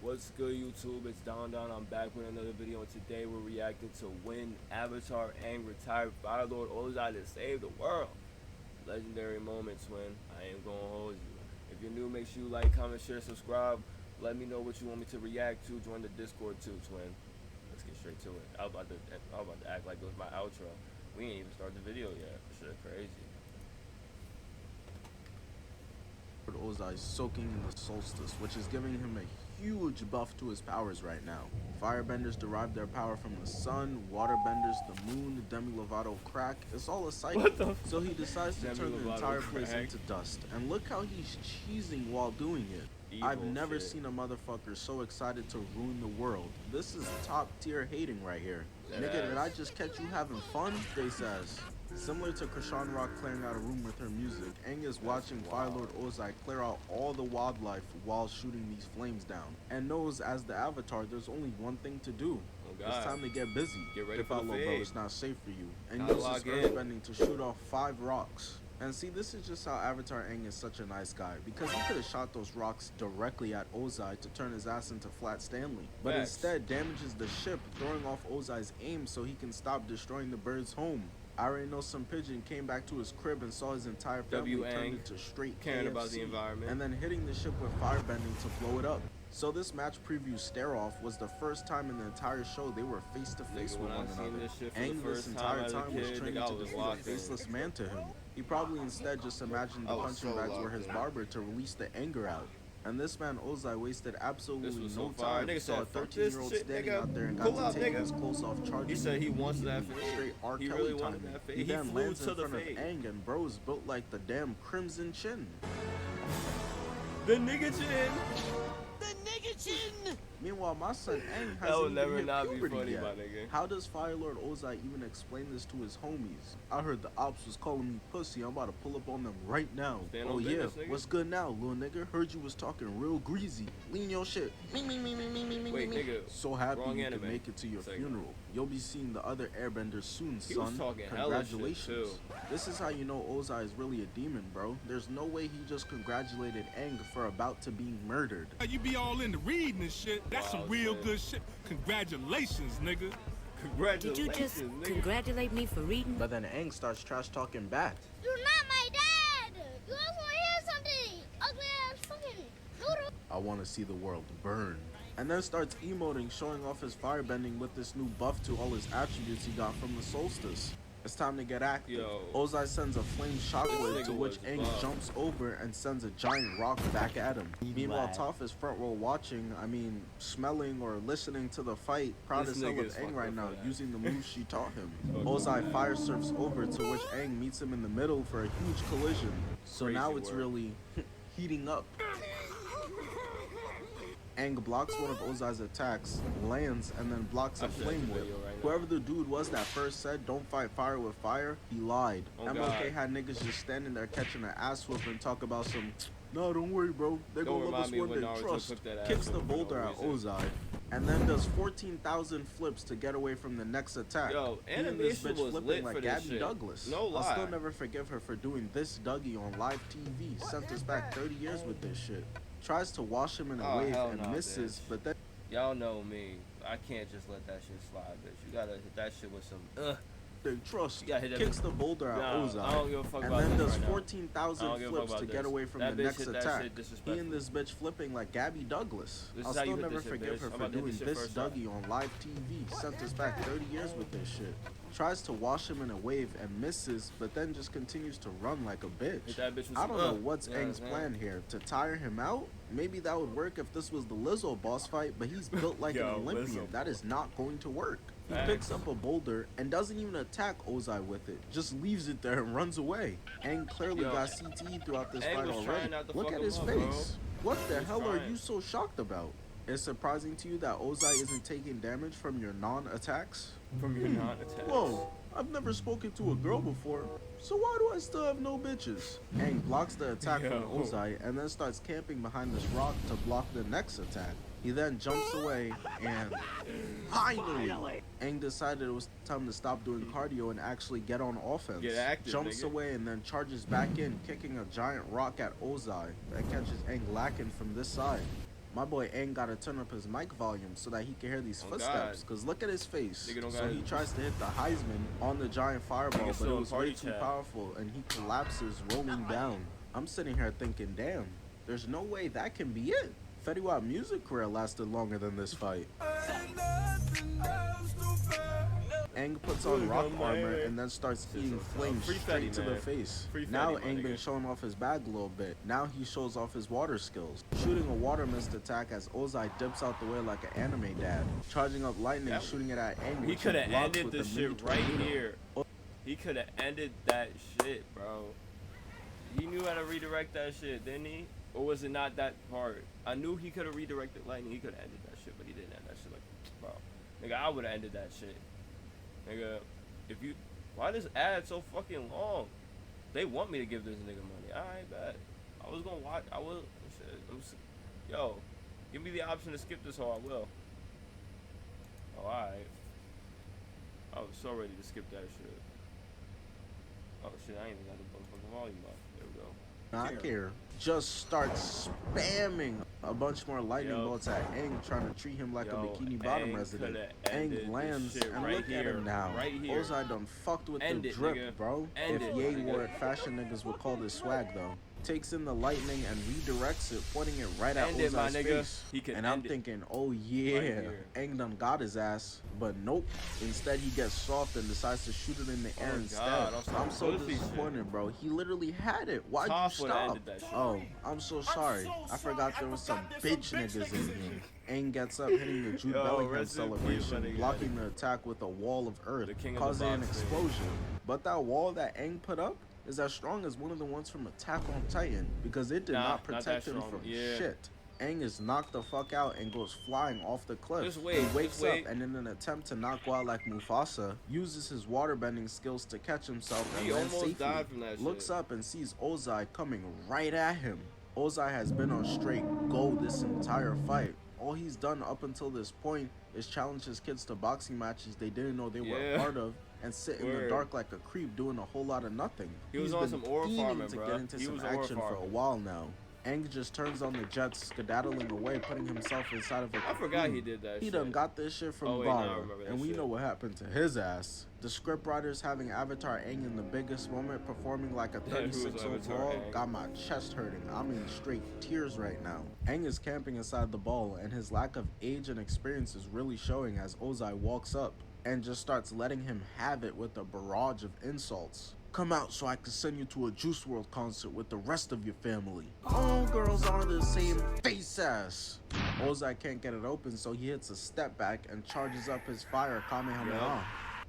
What's good, YouTube? It's Dondon. I'm back with another video, and today we're reacting to when Avatar Aang retired FIRELORD OZAI to save the world. Legendary moments when I ain't gonna hold you. If you're new, make sure you like, comment, share, subscribe. Let me know what you want me to react to. Join the Discord too, twin. Let's get straight to it. I was about to act like it was my outro. We ain't even started the video yet. Shit, crazy. Ozai soaking in the solstice, which is giving him a huge buff to his powers right now. Firebenders derive their power from the sun, waterbenders the moon, the Demi Lovato crack. It's all a cycle. So he decides to turn the entire place into dust. And look how he's cheesing while doing it. I've never seen a motherfucker so excited to ruin the world. This is top tier hating right here. Nigga, did I just catch you having fun? They says. Similar to Krishan Rock clearing out a room with her music, Aang is watching FIRELORD OZAI clear out all the wildlife while shooting these flames down, and knows as the Avatar there's only one thing to do. It's time to get busy. Get ready for the bro, fade. it's not safe for you. And uses earthbending to shoot off 5 rocks. And see, this is just how Avatar Aang is such a nice guy, because he could have shot those rocks directly at Ozai to turn his ass into Flat Stanley, but instead damages the ship, throwing off Ozai's aim so he can stop destroying the bird's home. I already know some pigeon came back to his crib and saw his entire family turned into straight caring KFC, about the environment, and then hitting the ship with firebending to blow it up. So this match preview stare-off was the first time in the entire show they were face-to-face with one another. Aang this entire time was training to defeat a faceless man to him. He probably instead just imagined the punching bags were his barber to release the anger out. And this man Ozai wasted absolutely no time. He saw a 13-year-old standing out there and got to take his clothes off, charging. He said he wants that fade. Straight R. He Kelly really wanted that fade. He then lands in front of fade. Aang, and bro's built like the damn Crimson Chin. The nigga chin. Meanwhile, my son Aang hasn't even hit puberty yet. My nigga. How does FIRELORD OZAI even explain this to his homies? I heard the ops was calling me pussy. I'm about to pull up on them right now. Oh yeah, what's good now, little nigga? Heard you was talking real greasy. Lean your shit. Wait, nigga. So happy you can make it to your funeral. You'll be seeing the other airbenders soon, son. Congratulations. This is how you know Ozai is really a demon, bro. There's no way he just congratulated Aang for about to being murdered. You be all into reading and shit. That's some real good shit. Congratulations, nigga. Congratulations. Did you just congratulate me for reading? But then Aang starts trash talking back. You're not my dad! You also want to hear something! Ugly ass fucking noodle! I want to see the world burn. And then starts emoting, showing off his firebending with this new buff to all his attributes he got from the solstice. It's time to get active. Ozai sends a flame shockwave to which Aang jumps over and sends a giant rock back at him. Meanwhile, Toph is front row watching, smelling or listening to the fight, proud as hell of Aang right now, using the moves she taught him. Ozai fire surfs over to which Aang meets him in the middle for a huge collision. So now it's really heating up. Aang blocks one of Ozai's attacks, lands, and then blocks a flame whip. Whoever the dude was that first said don't fight fire with fire, he lied. MLK had niggas just standing there catching an ass whoop and talk about some, no, don't worry, bro, they're gonna love us when they trust. Kicks the boulder at Ozai, and then does 14,000 flips to get away from the next attack. And this bitch flipping like Gabby Douglas. I'll still never forgive her for doing this Dougie on live TV. Sent us back 30 years with this shit. Tries to wash him in a wave and misses, but then y'all know me. I can't just let that shit slide, bitch. You gotta hit that shit with some they trust. Kicks the boulder at Ozai, I don't give a fuck and about then does right 14,000 flips to get away from the next attack. He and this bitch flipping like Gabby Douglas. I'll still never forgive her for doing this Dougie on live TV. Sent us back 30 years with this shit. Tries to wash him in a wave and misses, but then just continues to run like a bitch. I don't know what's Aang's plan here. To tire him out? Maybe that would work if this was the Lizzo boss fight, but he's built like an Olympian. That is not going to work. He picks up a boulder and doesn't even attack Ozai with it. Just leaves it there and runs away. Aang clearly got CTE throughout this fight already. Look at his face. What the hell are you so shocked about? It's surprising to you that Ozai isn't taking damage from your non-attacks? Whoa, I've never spoken to a girl before, so why do I still have no bitches? Aang blocks the attack from Ozai and then starts camping behind this rock to block the next attack. He then jumps away and finally, Aang decided it was time to stop doing cardio and actually get on offense. Jumps away and then charges back in, kicking a giant rock at Ozai that catches Aang lacking from this side. My boy Aang gotta turn up his mic volume so that he can hear these footsteps. Cause look at his face. So he tries to hit the Heisman on the giant fireball, but it was way too powerful and he collapses rolling down. I'm sitting here thinking, damn, there's no way that can be it. Fetty Wap's music career lasted longer than this fight. Aang puts on rock armor and then starts eating flames straight to the face. Now Aang been showing off his bag a little bit. Now he shows off his water skills. Shooting a water mist attack as Ozai dips out the way like an anime dad. Charging up lightning, shooting it at Aang. He could have ended this shit right here. He could have ended that shit, bro. He knew how to redirect that shit, didn't he? Or was it not that part? I knew he could have redirected lightning. He could have ended that shit, but he didn't end that shit. Like, bro, nigga, I would have ended that shit. Nigga, if you, why this ad so fucking long? They want me to give this nigga money. Alright, bet. I was gonna watch. I will. Shit, yo, give me the option to skip this, or I will. Oh, alright. I was so ready to skip that shit. Oh shit, I ain't even got the fucking volume up. There we go. Not care. Just starts spamming a bunch more lightning bolts at Aang, trying to treat him like a Bikini Bottom resident. Aang lands, and look at him now. Ozai done fucked with the drip, bro. If Ye wore it, fashion niggas would call this swag, though. Takes in the lightning and redirects it, pointing it right at Ozai's face. And I'm thinking, oh yeah, Aang done got his ass. But nope. Instead, he gets soft and decides to shoot it in the air instead. I'm so disappointed, bro. He literally had it. Why'd you stop? Oh, I'm so sorry. I forgot there was some bitch niggas in here. Aang gets up, hitting the Jude Bellingham celebration, blocking the attack with a wall of earth, causing an explosion. But that wall that Aang put up is as strong as one of the ones from Attack on Titan, because it did not protect him from shit. Aang is knocked the fuck out and goes flying off the cliff. He wakes up and in an attempt to knock out like Mufasa, uses his waterbending skills to catch himself and then safely looks up and sees Ozai coming right at him. Ozai has been on straight go this entire fight. All he's done up until this point is challenge his kids to boxing matches they didn't know they were a part of, and sit in the dark like a creep doing a whole lot of nothing. He's been scheming to get into some action for a while now. Aang just turns on the jets, skedaddling away, putting himself inside of a cocoon. I forgot he did that shit. He done got this shit from Bara, and we know what happened to his ass. The scriptwriters having Avatar Aang in the biggest moment, performing like a 36 overall, got my chest hurting. I'm in straight tears right now. Aang is camping inside the ball, and his lack of age and experience is really showing as Ozai walks up and just starts letting him have it with a barrage of insults. Come out so I can send you to a Juice WRLD concert with the rest of your family. All girls are the same face ass. Ozai can't get it open, so he hits a step back and charges up his fire Kamehameha.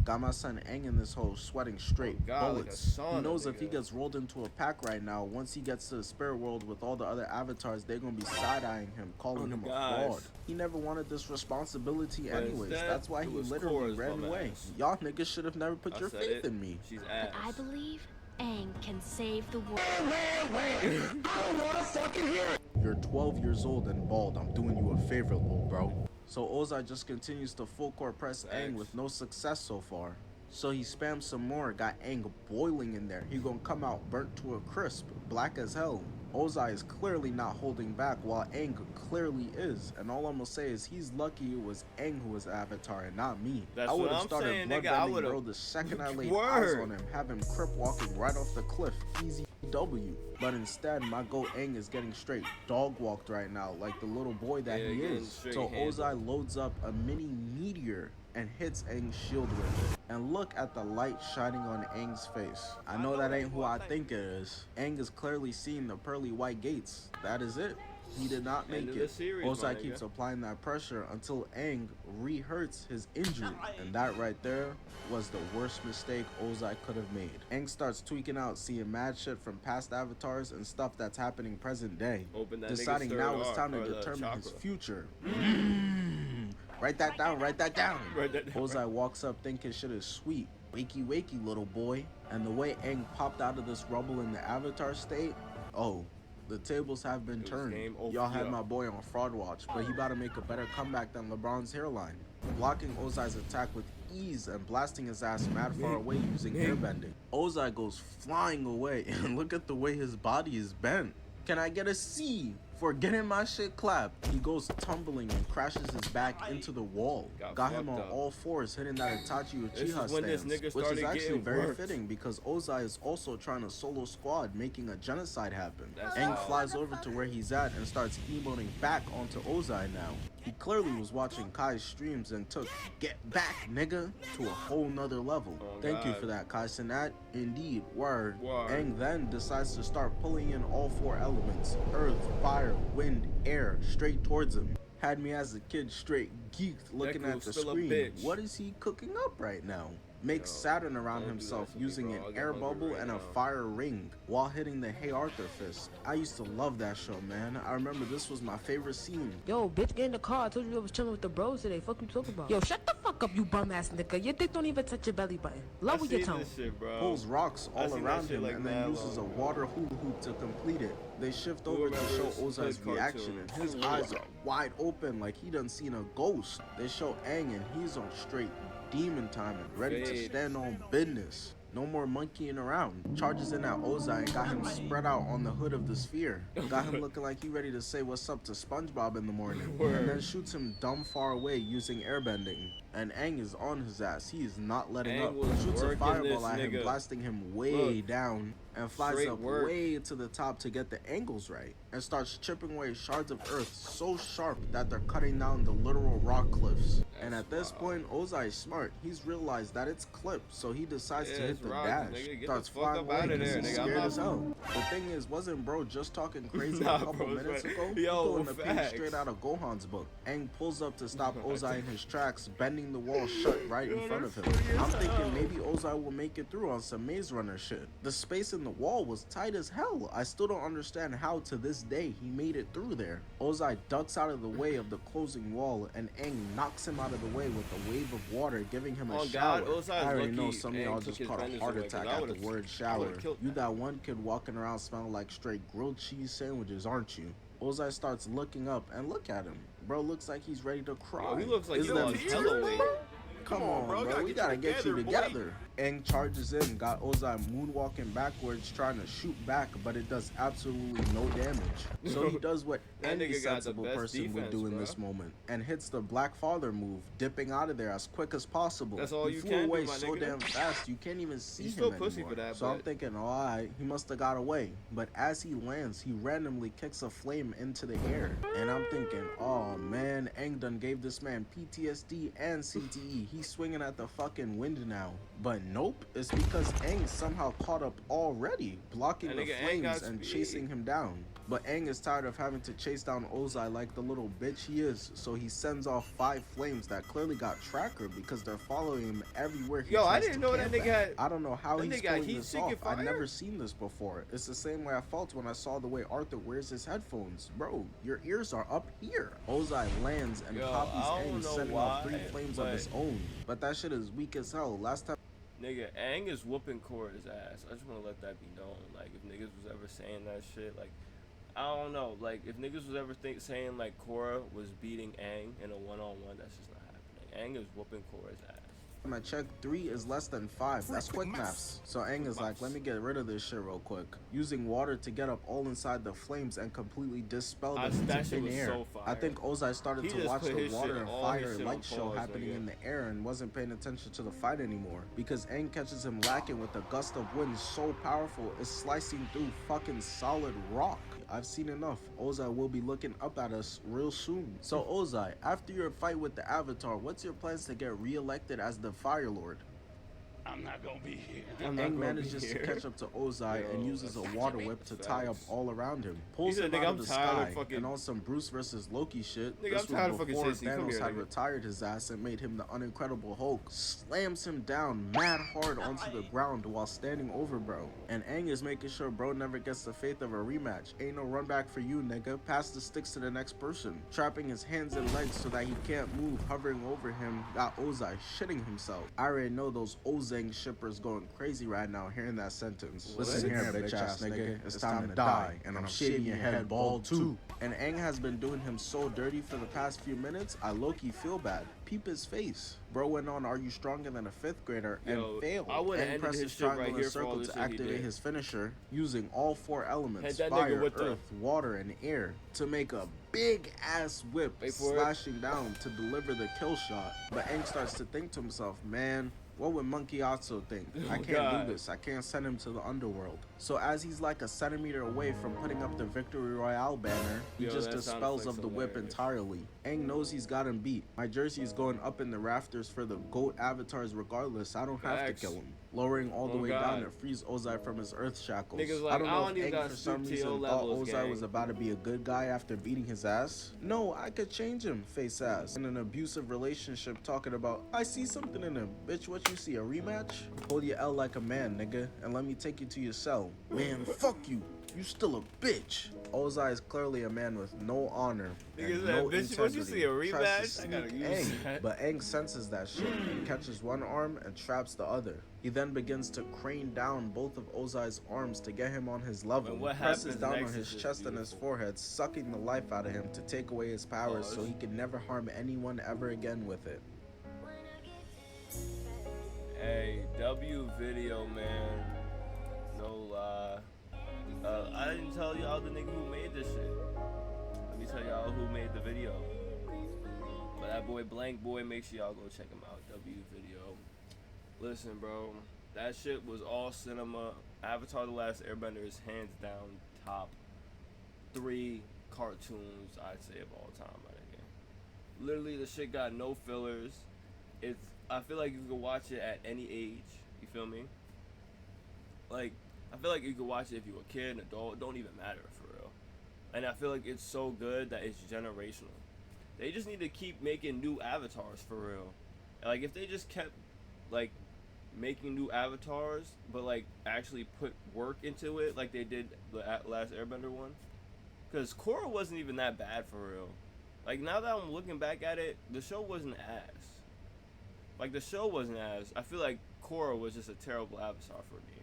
Got my son Aang in this hole sweating straight bullets. He knows if he gets rolled into a pack right now, once he gets to the spirit world with all the other avatars, they're gonna be side-eyeing him, calling him a fraud. He never wanted this responsibility anyways. That's why he literally ran away. Y'all niggas should have never put your faith in me. But I believe Aang can save the world. Wait. I don't wanna fucking hear it. You're 12 years old and bald. I'm doing you a favor, little bro. So Ozai just continues to full court press Aang with no success so far. So he spams some more, got Aang boiling in there. He gonna come out burnt to a crisp, black as hell. Ozai is clearly not holding back while Aang clearly is. And all I'm gonna say is he's lucky it was Aang who was Avatar and not me. I would have started bloodbending bro the second I laid eyes on him, have him crip walking right off the cliff, easy W. But instead, my goat Aang is getting straight dog walked right now, like the little boy that he is. So Ozai loads up a mini meteor and hits Aang's shield with it. And look at the light shining on Aang's face. I know that ain't who I think it is. Aang is clearly seeing the pearly white gates. That is it. He did not make it. Ozai keeps applying that pressure until Aang re-hurts his injury. And that right there was the worst mistake Ozai could have made. Aang starts tweaking out, seeing mad shit from past avatars and stuff that's happening present day. Deciding now it's time to determine his future. Write that down, write that down. Ozai walks up thinking shit is sweet. Wakey wakey little boy. And the way Aang popped out of this rubble in the avatar state, oh, the tables have been turned. Y'all had my boy on fraud watch, but he about to make a better comeback than LeBron's hairline. Blocking Ozai's attack with ease and blasting his ass mad far away using airbending. Ozai goes flying away and look at the way his body is bent. Can I get a C Before getting my shit clapped, he goes tumbling and crashes his back into the wall. Got him on all fours, hitting that Itachi Uchiha stance, which is actually very fitting because Ozai is also trying to solo squad, making a genocide happen. Aang flies over to where he's at and starts emoting back onto Ozai now. He clearly was watching Kai's streams and took "get back, nigga" to a whole nother level. Thank you for that, Kai Sinat. Indeed, word. Aang then decides to start pulling in all 4 elements: earth, fire, wind, air, straight towards him. Had me as a kid straight geeked looking at the screen. What is he cooking up right now? Makes Saturn around himself using an air bubble and a fire ring while hitting the Hey Arthur fist. I used to love that show, man. I remember this was my favorite scene. Yo, bitch, get in the car. I told you I was chilling with the bros today. Fuck you talking about? Yo, shut the fuck up, you bum ass nigga. Your dick don't even touch your belly button. Lower your tone. Pulls rocks all around him and then uses a water hula hoop to complete it. They shift over to show Ozai's reaction and his eyes are wide open like he done seen a ghost. They show Aang and he's on straight demon time and ready to stand on business. No more monkeying around. Charges in at Ozai and got him spread out on the hood of the sphere. Got him looking like he ready to say what's up to SpongeBob in the morning. And then shoots him dumb far away using airbending. And Aang is on his ass. He is not letting up. Shoots a fireball at him, blasting him way down. And flies up way to the top to get the angles right. And starts chipping away shards of earth so sharp that they're cutting down the literal rock cliffs. And at this point, Ozai is smart. He's realized that it's clipped, so he decides to hit the dash. Starts flying away because he's scared as hell. The thing is, wasn't bro just talking crazy a couple minutes ago? He's pulling the page straight out of Gohan's book. Aang pulls up to stop Ozai in his tracks, bending the wall shut right in front of him. I'm thinking maybe Ozai will make it through on some Maze Runner shit. The space in the wall was tight as hell. I still don't understand how to this day he made it through there. Ozai ducks out of the way of the closing wall and Aang knocks him out of the way with a wave of water, giving him a shower. I already know some of y'all just caught a heart attack at the word shower. You that one kid walking around smelling like straight grilled cheese sandwiches, aren't you? Ozai starts looking up and look at him. Bro looks like he's ready to cry. Yo, he looks like he's on Halloween. Come on, bro. We gotta get you together. Aang charges in, got Ozai moonwalking backwards, trying to shoot back, but it does absolutely no damage. So he does what any sensible person would do in this moment, and hits the Black Father move, dipping out of there as quick as possible. That's all he you flew can away do, my so nigga. damn fast, you can't even see He's him still pussy anymore. for that, so I'm thinking, oh, alright, he must have got away. But as he lands, he randomly kicks a flame into the air. And I'm thinking, oh man, Aang done gave this man PTSD and CTE. He's swinging at the fucking wind now. But nope, it's because Aang somehow caught up already, blocking the flames and chasing him down. But Aang is tired of having to chase down Ozai like the little bitch he is, so he sends off 5 flames that clearly got tracker because they're following him everywhere he tries I didn't know that nigga had... I don't know how he's pulling this off. Fire? I've never seen this before. It's the same way I felt when I saw the way Arthur wears his headphones. Bro, your ears are up here. Ozai lands and copies Aang, sending off 3 flames of his own. But that shit is weak as hell. Last time... Nigga, Aang is whooping Korra's ass. I just want to let that be known. Like, if niggas was ever saying that shit, like, I don't know. Like, if niggas was ever saying, like, Korra was beating Aang in a one-on-one, that's just not happening. Aang is whooping Korra's ass. I check 3 is less than 5. That's quick maths. So Aang is like, let me get rid of this shit real quick. Using water to get up all inside the flames and completely dispel them into thin air. So I think Ozai started to watch the water and fire light show happening in the air and wasn't paying attention to the fight anymore. Because Aang catches him lacking with a gust of wind so powerful it's slicing through fucking solid rock. I've seen enough. Ozai will be looking up at us real soon. So Ozai, after your fight with the Avatar, what's your plans to get re-elected as the Fire Lord? I'm not gonna be here. Aang manages to catch up to Ozai and uses a water whip to tie up all around him. Pulls him out of the sky and on some Bruce versus Loki shit. This was before Thanos had retired his ass and made him the unincredible Hulk. Slams him down mad hard onto the ground while standing over bro. And Aang is making sure bro never gets the faith of a rematch. Ain't no run back for you, nigga. Pass the sticks to the next person. Trapping his hands and legs so that he can't move, hovering over him, got Ozai shitting himself. I already know those Ozai Aang shippers going crazy right now hearing that sentence. Listen here, bitch ass nigga. It's time to die, and I'm shaving your head bald too. And Aang has been doing him so dirty for the past few minutes, I low-key feel bad. Peep his face. Bro went on, "Are you stronger than a 5th grader?" and failed. Aang presses triangle and circle to activate his finisher, using all 4 elements, fire, earth, water, and air, to make a big-ass whip, slashing down to deliver the kill shot. But Aang starts to think to himself, man, what would Monkey Otso think? I can't do this. I can't send him to the underworld. So as he's like a centimeter away from putting up the Victory Royale banner, he just dispels of the whip entirely. Aang knows he's got him beat. My jersey is going up in the rafters for the GOAT avatars regardless. I don't have to kill him. Lowering all the way down, it frees Ozai from his earth shackles. Like, I don't know if Aang for some reason thought Ozai was about to be a good guy after beating his ass. No, I could change him, face ass. In an abusive relationship talking about, I see something in him. Bitch, what you see, a rematch? Hold your L like a man, nigga, and let me take you to your cell. Man, fuck you. You still a bitch. Ozai is clearly a man with no honor and no integrity. What you see, a rematch? I gotta use Aang, but Aang senses that shit and catches one arm and traps the other. He then begins to crane down both of Ozai's arms to get him on his level. Presses down on his chest and his forehead, sucking the life out of him to take away his powers so he can never harm anyone ever again with it. Hey, W video, man. No lie. I didn't tell y'all the nigga who made this shit. Let me tell y'all who made the video. But that boy Blank Boy, make sure y'all go check him out. W video. Listen, bro, that shit was all cinema. Avatar: The Last Airbender is hands down top 3 cartoons I'd say of all time, my nigga. Literally, the shit got no fillers. I feel like you can watch it at any age. You feel me? Like, I feel like you could watch it if you're a kid, an adult, it don't even matter for real. And I feel like it's so good that it's generational. They just need to keep making new avatars for real. Like, if they just kept, like, making new avatars, but, like, actually put work into it, like they did the last Airbender one. Because Korra wasn't even that bad for real. Like, now that I'm looking back at it, the show wasn't ass. Like, the show wasn't ass. I feel like Korra was just a terrible avatar for me.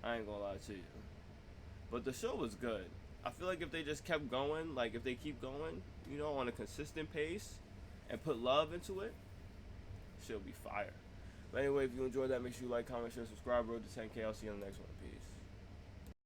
I ain't gonna lie to you. But the show was good. I feel like if they just kept going, like if they keep going, you know, on a consistent pace and put love into it, shit'll be fire. But anyway, if you enjoyed that, make sure you like, comment, share, subscribe, road to 10K. I'll see you on the next one. Peace.